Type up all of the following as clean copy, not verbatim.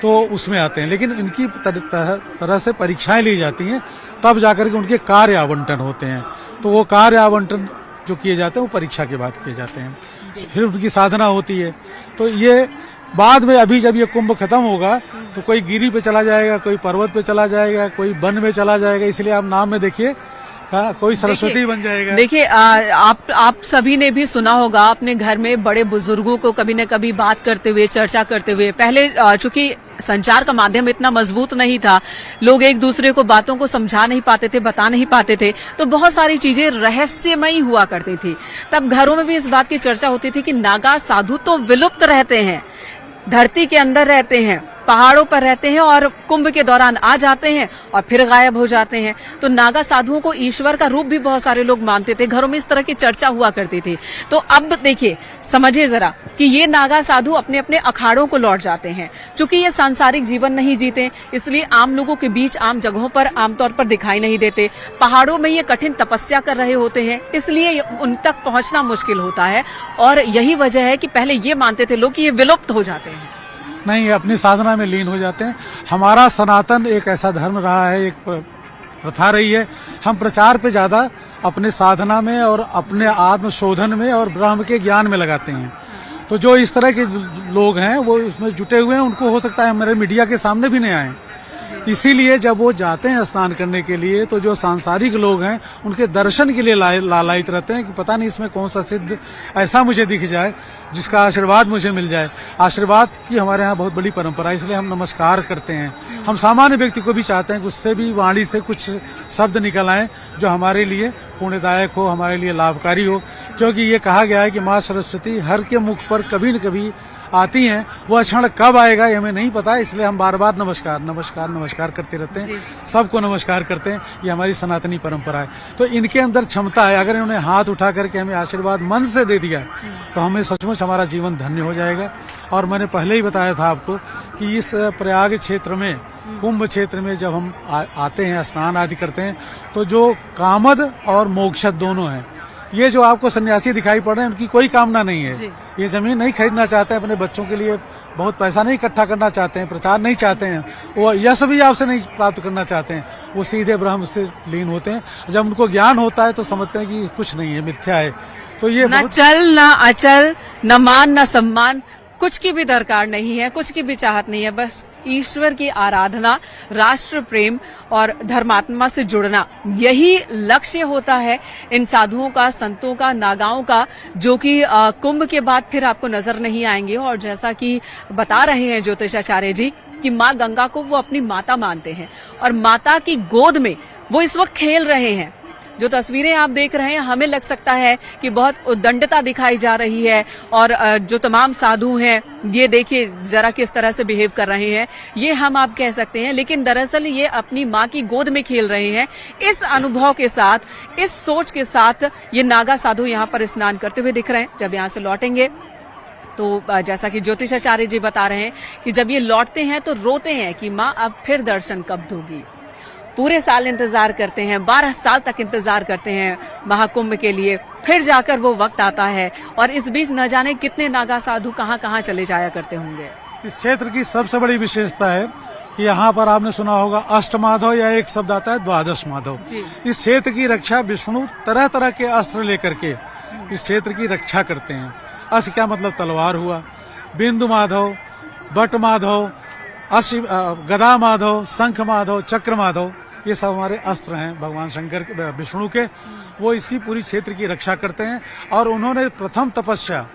तो उसमें आते हैं, लेकिन इनकी तरह से परीक्षाएं ली जाती हैं, तब जाकर के उनके कार्य आवंटन होते हैं। तो वो कार्य आवंटन जो किए जाते हैं वो परीक्षा के बाद किए जाते हैं, फिर उनकी साधना होती है। तो ये बाद में, अभी जब ये कुंभ खत्म होगा तो कोई गिरी पे चला जाएगा, कोई पर्वत पे चला जाएगा, कोई वन में चला जाएगा, इसलिए आप नाम में देखिए कोई सरस्वती बन जाएगा। देखिए, आप सभी ने भी सुना होगा अपने घर में बड़े बुजुर्गों को कभी न कभी बात करते हुए, चर्चा करते हुए। पहले चूंकि संचार का माध्यम इतना मजबूत नहीं था, लोग एक दूसरे को बातों को समझा नहीं पाते थे, बता नहीं पाते थे, तो बहुत सारी चीजें रहस्यमयी हुआ करती थी। तब घरों में भी इस बात की चर्चा होती थी कि नागा साधु तो विलुप्त रहते हैं, धरती के अंदर रहते हैं, पहाड़ों पर रहते हैं और कुंभ के दौरान आ जाते हैं और फिर गायब हो जाते हैं। तो नागा साधुओं को ईश्वर का रूप भी बहुत सारे लोग मानते थे, घरों में इस तरह की चर्चा हुआ करती थी। तो अब देखिए, समझिए जरा कि ये नागा साधु अपने अपने अखाड़ों को लौट जाते हैं। चूंकि ये सांसारिक जीवन नहीं जीते, इसलिए आम लोगों के बीच, आम जगहों पर आमतौर पर दिखाई नहीं देते। पहाड़ों में ये कठिन तपस्या कर रहे होते हैं, इसलिए उन तक पहुंचना मुश्किल होता है। और यही वजह है कि पहले ये मानते थे लोग कि ये विलुप्त हो जाते हैं। नहीं, अपनी साधना में लीन हो जाते हैं। हमारा सनातन एक ऐसा धर्म रहा है, एक प्रथा रही है, हम प्रचार पे ज्यादा अपने साधना में और अपने आत्मशोधन में और ब्रह्म के ज्ञान में लगाते हैं। तो जो इस तरह के लोग हैं वो इसमें जुटे हुए हैं, उनको हो सकता है हमारे मीडिया के सामने भी नहीं आए। इसीलिए जब वो जाते हैं स्नान करने के लिए, तो जो सांसारिक लोग हैं उनके दर्शन के लिए लालायित रहते हैं कि पता नहीं इसमें कौन सा सिद्ध ऐसा मुझे दिख जाए जिसका आशीर्वाद मुझे मिल जाए। आशीर्वाद की हमारे यहाँ बहुत बड़ी परंपरा है, इसलिए हम नमस्कार करते हैं। हम सामान्य व्यक्ति को भी चाहते हैं कि उससे भी वाणी से कुछ शब्द निकल आए जो हमारे लिए पुण्यदायक हो, हमारे लिए लाभकारी हो। क्योंकि ये कहा गया है कि माँ सरस्वती हर के मुख पर कभी न कभी आती हैं, वह क्षण कब आएगा ये हमें नहीं पता, इसलिए हम बार बार नमस्कार नमस्कार नमस्कार करते रहते हैं, सबको नमस्कार करते हैं। ये हमारी सनातनी परंपरा है। तो इनके अंदर क्षमता है, अगर इन्होंने हाथ उठा करके हमें आशीर्वाद मन से दे दिया तो हमें सचमुच हमारा जीवन धन्य हो जाएगा। और मैंने पहले ही बताया था आपको कि इस प्रयाग क्षेत्र में, कुंभ क्षेत्र में जब हम आते हैं, स्नान आदि करते हैं, तो जो कामद और मोक्षद दोनों हैं, ये जो आपको सन्यासी दिखाई पड़ रहे हैं उनकी कोई कामना नहीं है। ये जमीन नहीं खरीदना चाहते हैं, अपने बच्चों के लिए बहुत पैसा नहीं इकट्ठा करना चाहते हैं, प्रचार नहीं चाहते हैं, वो यश भी आपसे नहीं प्राप्त करना चाहते हैं, वो सीधे ब्रह्म से लीन होते हैं। जब उनको ज्ञान होता है तो समझते हैं कि कुछ नहीं है, मिथ्या है। तो ये न चल न अचल, न मान न सम्मान, कुछ की भी दरकार नहीं है, कुछ की भी चाहत नहीं है, बस ईश्वर की आराधना, राष्ट्र प्रेम और धर्मात्मा से जुड़ना, यही लक्ष्य होता है इन साधुओं का, संतों का, नागाओं का, जो कि कुंभ के बाद फिर आपको नजर नहीं आएंगे। और जैसा कि बता रहे हैं ज्योतिषाचार्य जी कि माँ गंगा को वो अपनी माता मानते हैं और माता की गोद में वो इस वक्त खेल रहे हैं। जो तस्वीरें आप देख रहे हैं, हमें लग सकता है कि बहुत उद्दंडता दिखाई जा रही है और जो तमाम साधु हैं, ये देखिए जरा किस तरह से बिहेव कर रहे हैं, ये हम आप कह सकते हैं। लेकिन दरअसल ये अपनी माँ की गोद में खेल रहे हैं। इस अनुभव के साथ, इस सोच के साथ ये नागा साधु यहाँ पर स्नान करते हुए दिख रहे हैं। जब यहाँ से लौटेंगे तो जैसा कि ज्योतिषाचार्य जी बता रहे हैं कि जब ये लौटते हैं तो रोते हैं कि माँ अब फिर दर्शन कब दोगी। पूरे साल इंतजार करते हैं, 12 साल तक इंतजार करते हैं महाकुंभ के लिए, फिर जाकर वो वक्त आता है। और इस बीच न जाने कितने नागा साधु कहाँ कहाँ चले जाया करते होंगे। इस क्षेत्र की सबसे बड़ी विशेषता है कि यहाँ पर आपने सुना होगा अष्टमाधव, या एक शब्द आता है द्वादश माधव। इस क्षेत्र की रक्षा विष्णु तरह तरह के अस्त्र लेकर के इस क्षेत्र की रक्षा करते हैं। अस क्या मतलब तलवार हुआ, बिंदु माधव, बट माधव, गदा माधव, शंख माधव, चक्र माधव, ये सब हमारे अस्त्र हैं भगवान शंकर विष्णु के। वो इसी पूरी क्षेत्र की रक्षा करते हैं। और उन्होंने प्रथम तपस्या,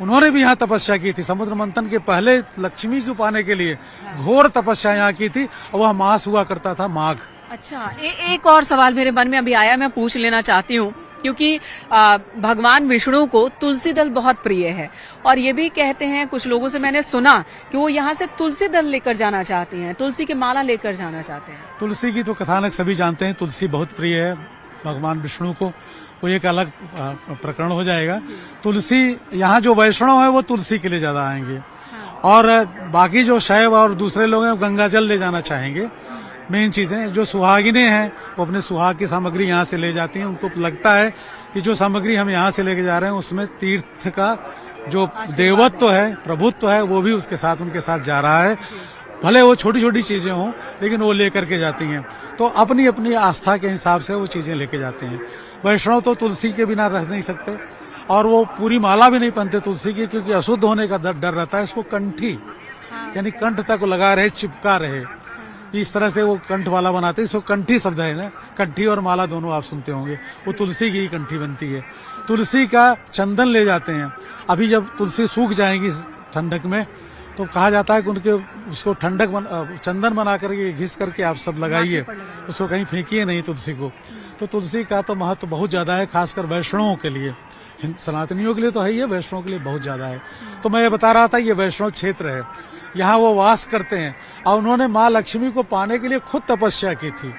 उन्होंने भी यहाँ तपस्या की थी। समुद्र मंथन के पहले लक्ष्मी को पाने के लिए घोर तपस्या यहाँ की थी, और वह मास हुआ करता था माघ। अच्छा, एक और सवाल मेरे मन में अभी आया, मैं पूछ लेना चाहती हूँ, क्योंकि भगवान विष्णु को तुलसी दल बहुत प्रिय है और ये भी कहते हैं, कुछ लोगों से मैंने सुना कि वो यहाँ से तुलसी दल लेकर जाना चाहते हैं, तुलसी की माला लेकर जाना चाहते हैं। तुलसी की तो कथानक सभी जानते हैं, तुलसी बहुत प्रिय है भगवान विष्णु को, वो एक अलग प्रकरण हो जाएगा। तुलसी, यहाँ जो वैष्णव है वो तुलसी के लिए ज्यादा आएंगे, और बाकी जो शैव और दूसरे लोग हैं गंगा जल ले जाना चाहेंगे। मेन चीजें, जो सुहागिनें हैं वो अपने सुहाग की सामग्री यहाँ से ले जाती हैं। उनको लगता है कि जो सामग्री हम यहाँ से लेके जा रहे हैं उसमें तीर्थ का जो देवत्व है, प्रभुत्व है, वो भी उसके साथ, उनके साथ जा रहा है। भले वो छोटी छोटी चीजें हों लेकिन वो लेकर के जाती हैं। तो अपनी अपनी आस्था के हिसाब से वो चीजें लेके जाते हैं। वैष्णव तो तुलसी के बिना रह नहीं सकते और वो पूरी माला भी नहीं पहनते तुलसी की, क्योंकि अशुद्ध होने का डर रहता है। इसको कंठी यानी कंठ तक लगा रहे, चिपका रहे, इस तरह से वो कंठ वाला बनाते हैं। इसको कंठी शब्द है ना, कंठी और माला दोनों आप सुनते होंगे। वो तुलसी की ही कंठी बनती है। तुलसी का चंदन ले जाते हैं। अभी जब तुलसी सूख जाएगी ठंडक में तो कहा जाता है कि उनके उसको चंदन बना करके घिस करके आप सब लगाइए, उसको कहीं फेंकिए नहीं तुलसी को। तो तुलसी का तो महत्व बहुत ज्यादा है, खासकर वैष्णवों के लिए। सनातनियों के लिए तो है ही है, वैष्णवों के लिए बहुत ज्यादा है। तो मैं ये बता रहा था ये वैष्णव क्षेत्र है, यहाँ वो वास करते हैं और उन्होंने माँ लक्ष्मी को पाने के लिए खुद तपस्या की थी,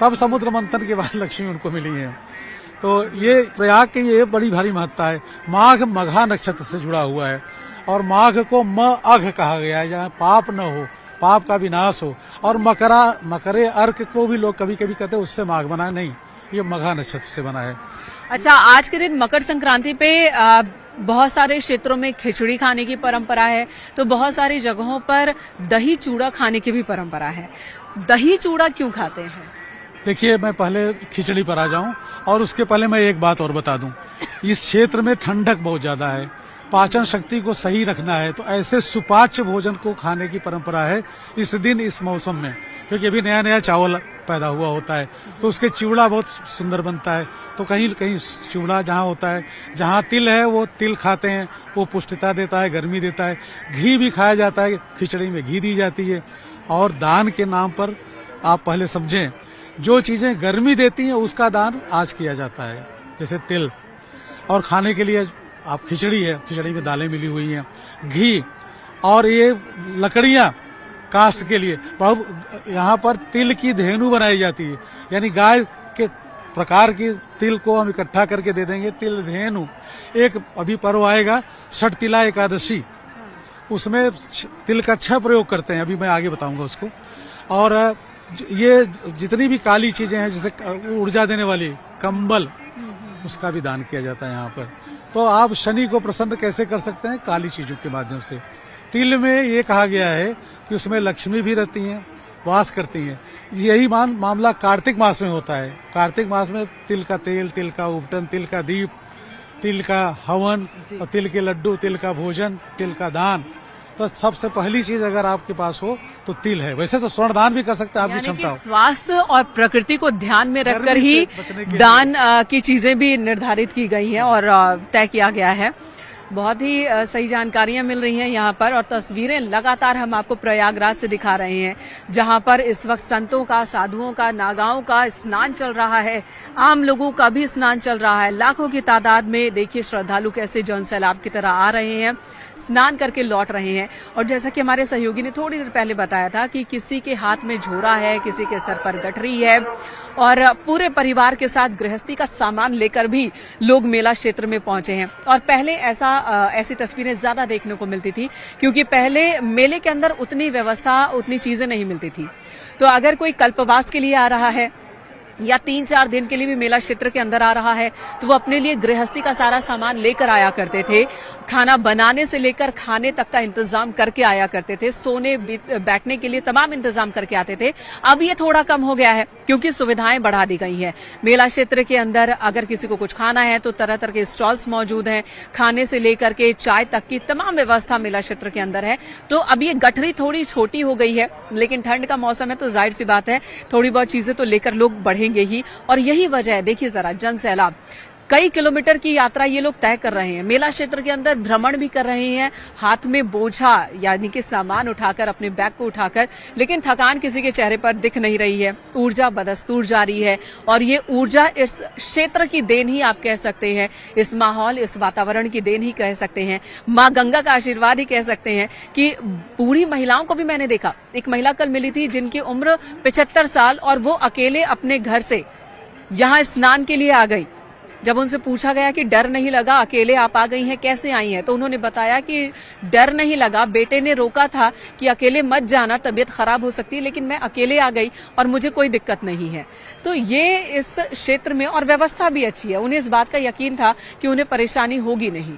तब समुद्र मंथन के बाद लक्ष्मी उनको मिली है। तो ये प्रयाग की ये बड़ी भारी महत्ता है। माघ मघा नक्षत्र से जुड़ा हुआ है और माघ को अघ कहा गया है, जहाँ पाप न हो, पाप का विनाश हो। और मकरे अर्क को भी लोग कभी कभी कहते हैं उससे माघ बना, नहीं, ये मघा नक्षत्र से बना है। अच्छा, आज के दिन मकर संक्रांति पे बहुत सारे क्षेत्रों में खिचड़ी खाने की परंपरा है, तो बहुत सारी जगहों पर दही चूड़ा खाने की भी परंपरा है। दही चूड़ा क्यों खाते हैं? देखिए, मैं पहले खिचड़ी पर आ जाऊं और उसके पहले मैं एक बात और बता दूं। इस क्षेत्र में ठंडक बहुत ज्यादा है, पाचन शक्ति को सही रखना है, तो ऐसे सुपाच्य भोजन को खाने की परंपरा है इस दिन, इस मौसम में। क्योंकि अभी नया नया चावल पैदा हुआ होता है तो उसके चिवड़ा बहुत सुंदर बनता है। तो कहीं कहीं चिवड़ा जहाँ होता है, जहाँ तिल है वो तिल खाते हैं, वो पुष्टिता देता है, गर्मी देता है। घी भी खाया जाता है, खिचड़ी में घी दी जाती है। और दान के नाम पर आप पहले समझें, जो चीजें गर्मी देती हैं उसका दान आज किया जाता है, जैसे तिल। और खाने के लिए आप खिचड़ी है, खिचड़ी में दालें मिली हुई हैं, घी, और ये लकड़ियां काष्ठ के लिए। यहाँ पर तिल की धेनु बनाई जाती है, यानी गाय के प्रकार की तिल को हम इकट्ठा करके दे देंगे, तिल धेनु। एक अभी पर्व आएगा षटतिला एकादशी, उसमें तिल का 6 प्रयोग करते हैं, अभी मैं आगे बताऊंगा उसको। और ये जितनी भी काली चीजें हैं, जैसे ऊर्जा देने वाली कंबल, उसका भी दान किया जाता है यहाँ पर। तो आप शनि को प्रसन्न कैसे कर सकते हैं? काली चीजों के माध्यम से। तिल में ये कहा गया है कि उसमें लक्ष्मी भी रहती हैं, वास करती हैं। यही मामला कार्तिक मास में होता है। कार्तिक मास में तिल का तेल, तिल का उपटन, तिल का दीप, तिल का हवन और तिल के लड्डू, तिल का भोजन, तिल का दान। तो सबसे पहली चीज अगर आपके पास हो तो तिल है। वैसे तो स्वर्ण दान भी कर सकते हैं, आपकी क्षमता हो। स्वास्थ्य और प्रकृति को ध्यान में रखकर ही दान की चीजें भी निर्धारित की गई हैं और तय किया गया है। बहुत ही सही जानकारियां मिल रही हैं यहाँ पर, और तस्वीरें लगातार हम आपको प्रयागराज से दिखा रहे हैं, जहाँ पर इस वक्त संतों का, साधुओं का, नागाओं का स्नान चल रहा है, आम लोगों का भी स्नान चल रहा है। लाखों की तादाद में देखिए श्रद्धालु कैसे जन सैलाब की तरह आ रहे हैं, स्नान करके लौट रहे हैं। और जैसा कि हमारे सहयोगी ने थोड़ी देर पहले बताया था कि किसी के हाथ में झोरा है, किसी के सर पर गठरी है, और पूरे परिवार के साथ गृहस्थी का सामान लेकर भी लोग मेला क्षेत्र में पहुंचे हैं। और पहले ऐसी तस्वीरें ज्यादा देखने को मिलती थी, क्योंकि पहले मेले के अंदर उतनी व्यवस्था, उतनी चीजें नहीं मिलती थी। तो अगर कोई कल्पवास के लिए आ रहा है या 3-4 दिन के लिए भी मेला क्षेत्र के अंदर आ रहा है, तो वो अपने लिए गृहस्थी का सारा सामान लेकर आया करते थे। खाना बनाने से लेकर खाने तक का इंतजाम करके आया करते थे, सोने बैठने के लिए तमाम इंतजाम करके आते थे। अब ये थोड़ा कम हो गया है क्योंकि सुविधाएं बढ़ा दी गई हैं। मेला क्षेत्र के अंदर अगर किसी को कुछ खाना है तो तरह तरह के स्टॉल्स मौजूद हैं, खाने से लेकर के चाय तक की तमाम व्यवस्था मेला क्षेत्र के अंदर है। तो अब ये गठरी थोड़ी छोटी हो गई है, लेकिन ठंड का मौसम है तो जाहिर सी बात है थोड़ी बहुत चीजें तो लेकर लोग बढ़ेंगे ही। और यही वजह है, देखिए जरा, जन सैलाब। कई किलोमीटर की यात्रा ये लोग तय कर रहे हैं, मेला क्षेत्र के अंदर भ्रमण भी कर रहे हैं, हाथ में बोझा यानी कि सामान उठाकर, अपने बैग को उठाकर, लेकिन थकान किसी के चेहरे पर दिख नहीं रही है। ऊर्जा बदस्तूर जारी है, और ये ऊर्जा इस क्षेत्र की देन ही आप कह सकते हैं, इस माहौल, इस वातावरण की देन ही कह सकते हैं, माँ गंगा का आशीर्वाद ही कह सकते हैं। कि बूढ़ी महिलाओं को भी मैंने देखा, एक महिला कल मिली थी जिनकी उम्र 75 साल, और वो अकेले अपने घर से यहाँ स्नान के लिए आ गई। जब उनसे पूछा गया कि डर नहीं लगा, अकेले आप आ गई हैं, कैसे आई हैं, तो उन्होंने बताया कि डर नहीं लगा, बेटे ने रोका था कि अकेले मत जाना, तबीयत खराब हो सकती है, लेकिन मैं अकेले आ गई और मुझे कोई दिक्कत नहीं है। तो ये इस क्षेत्र में, और व्यवस्था भी अच्छी है, उन्हें इस बात का यकीन था कि उन्हें परेशानी होगी नहीं।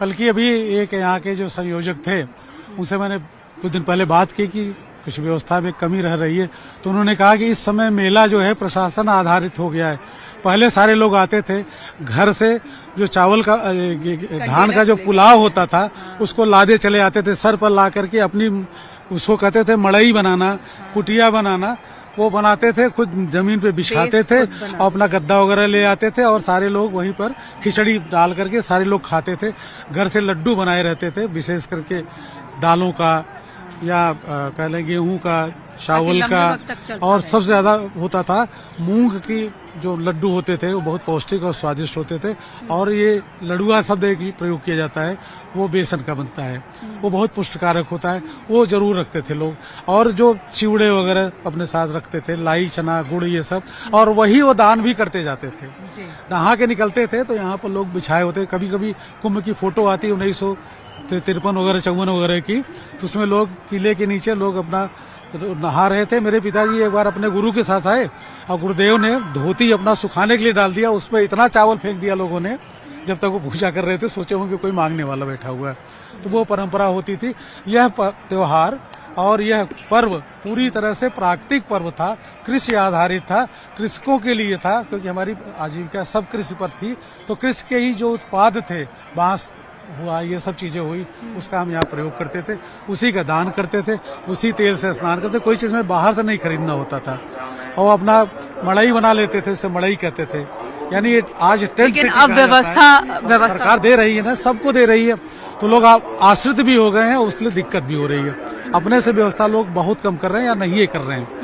बल्कि अभी एक यहाँ के जो संयोजक थे उनसे मैंने कुछ दिन पहले बात की कि कुछ व्यवस्था में कमी रह रही है, तो उन्होंने कहा कि इस समय मेला जो है प्रशासन आधारित हो गया है। पहले सारे लोग आते थे घर से, जो चावल का धान का जो पुलाव होता था उसको लादे चले आते थे, सर पर ला करके अपनी उसको कहते थे मड़ई बनाना, कुटिया बनाना, वो बनाते थे, खुद जमीन पे बिछाते थे और अपना गद्दा वगैरह ले आते थे और सारे लोग वहीं पर खिचड़ी डाल करके सारे लोग खाते थे। घर से लड्डू बनाए रहते थे, विशेष करके दालों का या कह लें गेहूं का, चावल का, और सबसे ज्यादा होता था मूंग की जो लड्डू होते थे, वो बहुत पौष्टिक और स्वादिष्ट होते थे। और ये लडुआ शब्द एक प्रयोग किया जाता है, वो बेसन का बनता है, वो बहुत पुष्टिकारक होता है, वो जरूर रखते थे लोग। और जो चिवड़े वगैरह अपने साथ रखते थे, लाई, चना, गुड़, ये सब, और वही वो दान भी करते जाते थे। नहा के निकलते थे तो यहाँ पर लोग बिछाए होते। कभी कभी कुंभ की फोटो आती 1953 वगैरह 54 वगैरह की, तो उसमें लोग किले के नीचे लोग अपना नहा रहे थे। मेरे पिताजी एक बार अपने गुरु के साथ आए और गुरुदेव ने धोती अपना सुखाने के लिए डाल दिया, उसमें इतना चावल फेंक दिया लोगों ने, जब तक वो पूजा कर रहे थे सोचे होंगे कोई मांगने वाला बैठा हुआ है। तो वो परंपरा होती थी। यह त्योहार और यह पर्व पूरी तरह से प्राकृतिक पर्व था, कृषि आधारित था, कृषकों के लिए था, क्योंकि हमारी आजीविका सब कृषि पर थी। तो कृषि के ही जो उत्पाद थे, बांस हुआ, ये सब चीजें हुई, उसका हम यहाँ प्रयोग करते थे, उसी का दान करते थे, उसी तेल से स्नान करते। कोई चीज में बाहर से नहीं खरीदना होता था। और अपना मड़ई बना लेते थे, उसे मड़ई कहते थे। यानी आज टेंट, लेकिन अब व्यवस्था सरकार दे रही है ना, सबको दे रही है, तो लोग आश्रित भी हो गए हैं, उसके लिए दिक्कत भी हो रही है। अपने से व्यवस्था लोग बहुत कम कर रहे हैं या नहीं ये कर रहे हैं।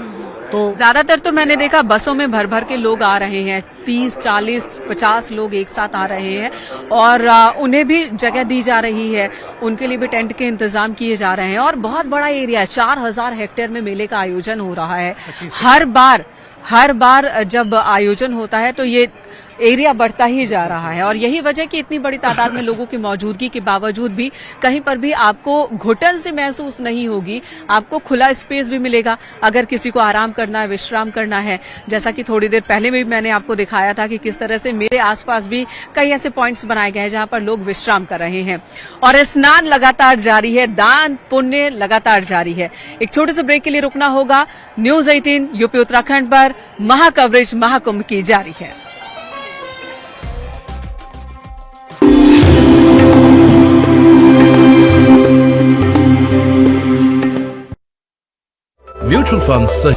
तो ज्यादातर तो मैंने देखा बसों में भर भर के लोग आ रहे हैं, 30, 40, 50 लोग एक साथ आ रहे हैं और उन्हें भी जगह दी जा रही है, उनके लिए भी टेंट के इंतजाम किए जा रहे हैं। और बहुत बड़ा एरिया है, 4000 हेक्टेयर में मेले का आयोजन हो रहा है। हर बार जब आयोजन होता है तो ये एरिया बढ़ता ही जा रहा है। और यही वजह कि इतनी बड़ी तादाद में लोगों की मौजूदगी के बावजूद भी कहीं पर भी आपको घुटन से महसूस नहीं होगी, आपको खुला स्पेस भी मिलेगा अगर किसी को आराम करना है, विश्राम करना है। जैसा कि थोड़ी देर पहले भी मैंने आपको दिखाया था कि किस तरह से मेरे आसपास भी कई ऐसे पॉइंट्स बनाए गए हैं जहां पर लोग विश्राम कर रहे हैं। और स्नान लगातार जारी है, दान पुण्य लगातार जारी है। एक छोटे से ब्रेक के लिए रुकना होगा। न्यूज 18 यूपी उत्तराखंड पर महाकवरेज महाकुंभ की जारी है। म्यूचुअल फंड सही।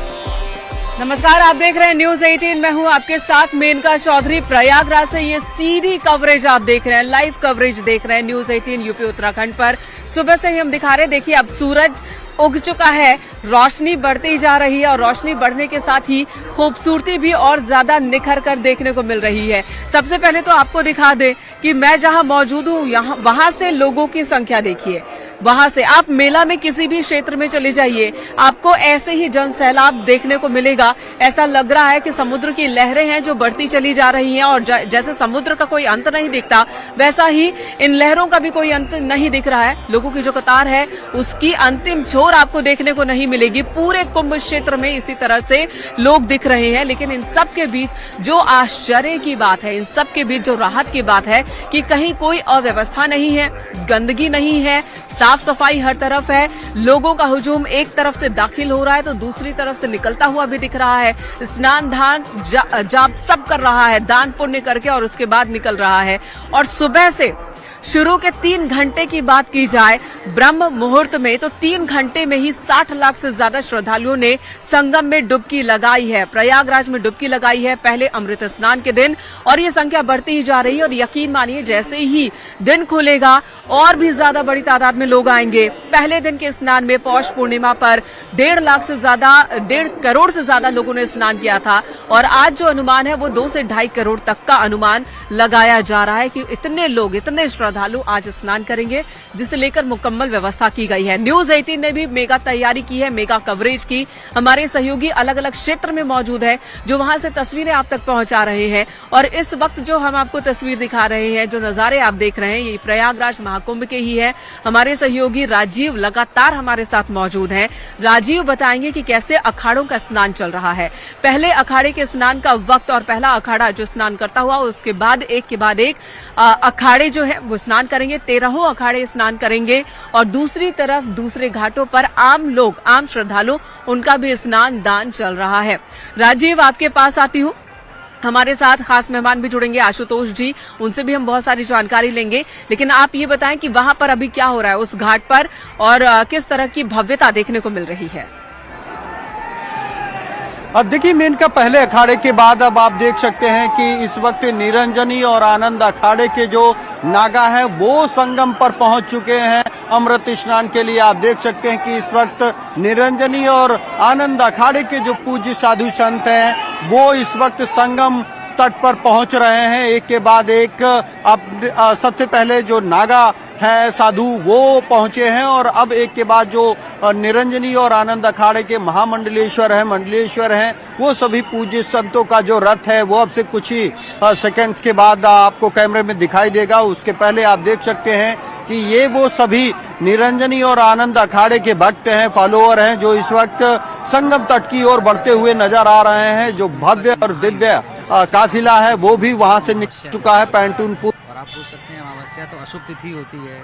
नमस्कार, आप देख रहे हैं न्यूज 18। मैं हूं आपके साथ मेनका चौधरी। प्रयागराज से ये सीधी कवरेज आप देख रहे हैं, लाइव कवरेज देख रहे हैं न्यूज 18 यूपी उत्तराखंड पर। सुबह से ही हम दिखा रहे हैं, देखिए अब सूरज उग चुका है, रोशनी बढ़ती जा रही है और रोशनी बढ़ने के साथ ही खूबसूरती भी और ज्यादा निखर कर देखने को मिल रही है। सबसे पहले तो आपको दिखा दे कि मैं जहां मौजूद हूं यहाँ वहां से लोगों की संख्या देखिए। वहां से आप मेला में किसी भी क्षेत्र में चले जाइए, आपको ऐसे ही जनसैलाब देखने को मिलेगा। ऐसा लग रहा है कि समुद्र की लहरें हैं जो बढ़ती चली जा रही हैं और जैसे समुद्र का कोई अंत नहीं दिखता, वैसा ही इन लहरों का भी कोई अंत नहीं दिख रहा है। लोगों की जो कतार है उसकी अंतिम छोर आपको देखने को नहीं मिलेगी। पूरे कुंभ क्षेत्र में इसी तरह से लोग दिख रहे हैं। लेकिन इन सब के बीच जो आश्चर्य की बात है, इन सब के बीच जो राहत की बात है कि कहीं कोई अव्यवस्था नहीं है, गंदगी नहीं है, साफ सफाई हर तरफ है। लोगों का हुजूम एक तरफ से दाखिल हो रहा है तो दूसरी तरफ से निकलता हुआ भी दिख रहा है। स्नान दान जाप सब कर रहा है, दान पुण्य करके, और उसके बाद निकल रहा है। और सुबह से शुरू के 3 घंटे की बात की जाए ब्रह्म मुहूर्त में, तो 3 घंटे में ही 60 लाख से ज्यादा श्रद्धालुओं ने संगम में डुबकी लगाई है, प्रयागराज में डुबकी लगाई है पहले अमृत स्नान के दिन। और ये संख्या बढ़ती ही जा रही है और यकीन मानिए जैसे ही दिन खुलेगा और भी ज्यादा बड़ी तादाद में लोग आएंगे। पहले दिन के स्नान में पौष पूर्णिमा पर 1.5 करोड़ से ज्यादा लोगों ने स्नान किया था और आज जो अनुमान है वो 2 से 2.5 करोड़ तक का अनुमान लगाया जा रहा है कि इतने लोग, इतने श्रद्धालु आज स्नान करेंगे, जिसे लेकर मुकम्मल व्यवस्था की गई है। न्यूज 18 ने भी मेगा तैयारी की है, मेगा कवरेज की। हमारे सहयोगी अलग अलग क्षेत्र में मौजूद है जो वहां से तस्वीरें आप तक पहुंचा रहे हैं। और इस वक्त जो हम आपको तस्वीर दिखा रहे हैं, जो नजारे आप देख रहे हैं, ये प्रयागराज महाकुंभ के ही है। हमारे सहयोगी राजीव लगातार हमारे साथ मौजूद हैं। राजीव बताएंगे कि कैसे अखाड़ों का स्नान चल रहा है। पहले अखाड़े के स्नान का वक्त और पहला अखाड़ा जो स्नान करता हुआ, उसके बाद एक के बाद एक अखाड़े जो है वो स्नान करेंगे, 13 अखाड़े स्नान करेंगे और दूसरी तरफ दूसरे घाटों पर आम लोग, आम श्रद्धालु, उनका भी स्नान दान चल रहा है। राजीव, आपके पास आती हूँ। हमारे साथ खास मेहमान भी जुड़ेंगे, आशुतोष जी, उनसे भी हम बहुत सारी जानकारी लेंगे। लेकिन आप ये बताएं कि वहां पर अभी क्या हो रहा है उस घाट पर और किस तरह की भव्यता देखने को मिल रही है। अब देखिए, मेनका पहले अखाड़े के बाद अब आप देख सकते हैं कि इस वक्त निरंजनी और आनंद अखाड़े के जो नागा है वो संगम पर पहुंच चुके हैं अमृत स्नान के लिए। आप देख सकते हैं कि इस वक्त निरंजनी और आनंद अखाड़े के जो पूज्य साधु संत हैं वो इस वक्त संगम तट पर पहुंच रहे हैं, एक के बाद एक। अब सबसे पहले जो नागा है साधु वो पहुंचे हैं और अब एक के बाद जो निरंजनी और आनंद अखाड़े के महामंडलेश्वर हैं, वो सभी पूज्य संतों का जो रथ है वो अब से कुछ ही सेकंड्स के बाद आपको कैमरे में दिखाई देगा। उसके पहले आप देख सकते हैं कि ये वो सभी निरंजनी और आनंद अखाड़े के भक्त हैं, फॉलोअर हैं, जो इस वक्त संगम तट की ओर बढ़ते हुए नजर आ रहे हैं। जो भव्य और दिव्य काफिला है वो भी वहां से निकल चुका है पैंटूनपुर। और आप पूछ सकते हैं अमावस्या तो अशुभ तिथि होती है,